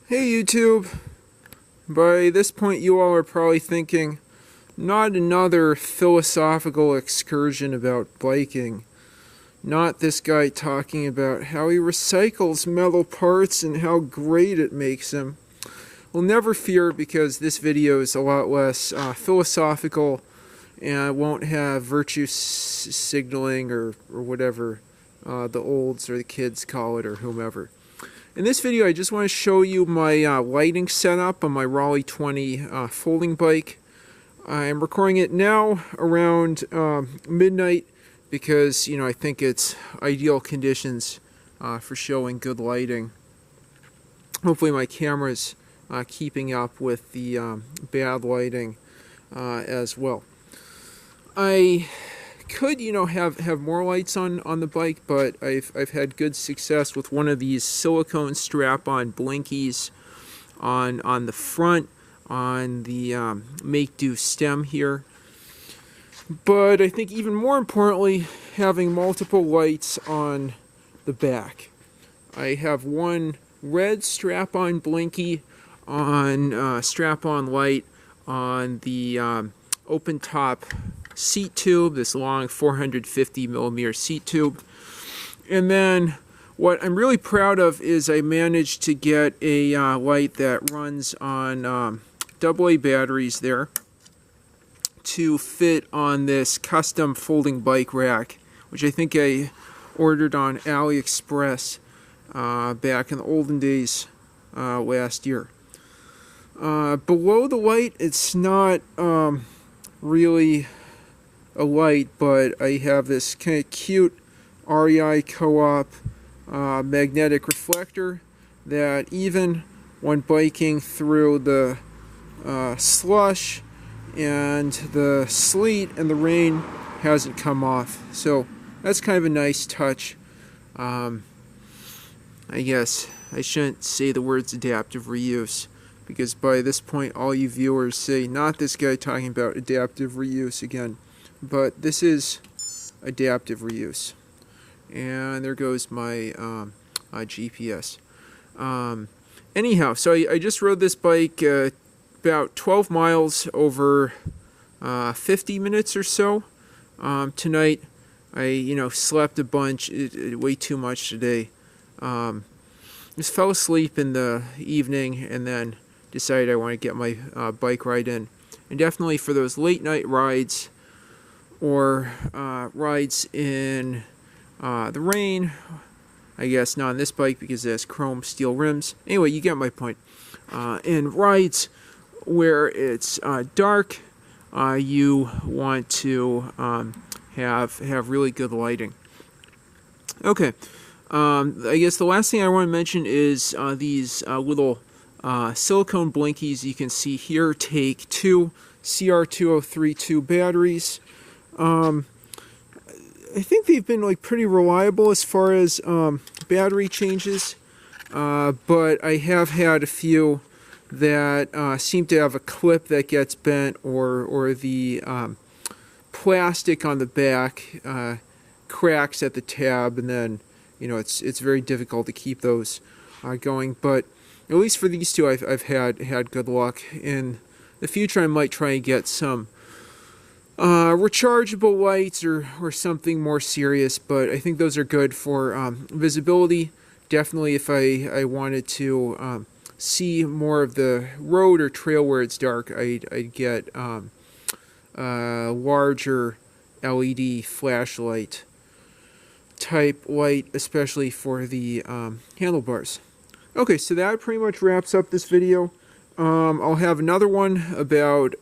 Hey YouTube! By this point you all are probably thinking, not another philosophical excursion about biking. Not this guy talking about how he recycles metal parts and how great it makes him. Well, never fear, because this video is a lot less philosophical and won't have virtue signaling or whatever the olds or the kids call it, or whomever. In this video, I just want to show you my lighting setup on my Raleigh 20 folding bike. I'm recording it now around midnight because, I think it's ideal conditions for showing good lighting. Hopefully my camera's keeping up with the bad lighting as well. I could, have more lights on the bike, but I've had good success with one of these silicone strap-on blinkies on the front, on the make-do stem here. But I think even more importantly, having multiple lights on the back. I have one red strap-on blinky on strap-on light on the open top seat tube, this long 450 millimeter seat tube. And then what I'm really proud of is I managed to get a light that runs on AA batteries there to fit on this custom folding bike rack, which I think I ordered on AliExpress back in the olden days last year. Below the light, it's not really a light, but I have this kind of cute REI Co-op magnetic reflector that even when biking through the slush and the sleet and the rain hasn't come off. So that's kind of a nice touch. I guess I shouldn't say the words adaptive reuse, because by this point all you viewers say, not this guy talking about adaptive reuse again. But this is adaptive reuse. And there goes my GPS. Anyhow, so I just rode this bike about 12 miles over 50 minutes or so. Tonight, I slept a bunch, way too much today. Just fell asleep in the evening and then decided I want to get my bike ride in. And definitely for those late night rides, or rides in the rain, I guess not on this bike because it has chrome steel rims. Anyway, you get my point. And rides where it's dark, you want to have really good lighting. Okay, I guess the last thing I want to mention is these little silicone blinkies you can see here take two CR2032 batteries. I think they've been pretty reliable as far as battery changes, but I have had a few that seem to have a clip that gets bent, or the plastic on the back cracks at the tab, and then it's very difficult to keep those going. But at least for these two, I've had good luck. In the future, I might try and get some rechargeable lights or something more serious, but I think those are good for visibility. Definitely if I wanted to see more of the road or trail where it's dark, I'd get a larger LED flashlight type light, especially for the handlebars. Okay, so that pretty much wraps up this video. I'll have another one about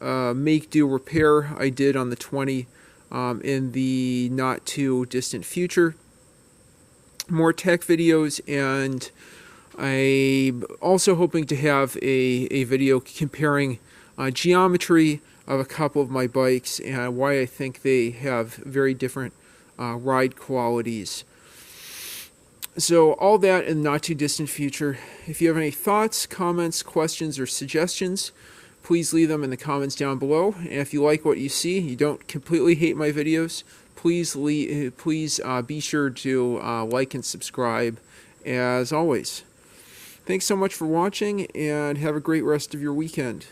make-do repair I did on the 20 in the not too distant future. More tech videos, and I'm also hoping to have a video comparing geometry of a couple of my bikes and why I think they have very different ride qualities. So all that in the not too distant future. If you have any thoughts, comments, questions, or suggestions, please leave them in the comments down below. And if you like what you see, you don't completely hate my videos, please be sure to like and subscribe as always. Thanks so much for watching, and have a great rest of your weekend.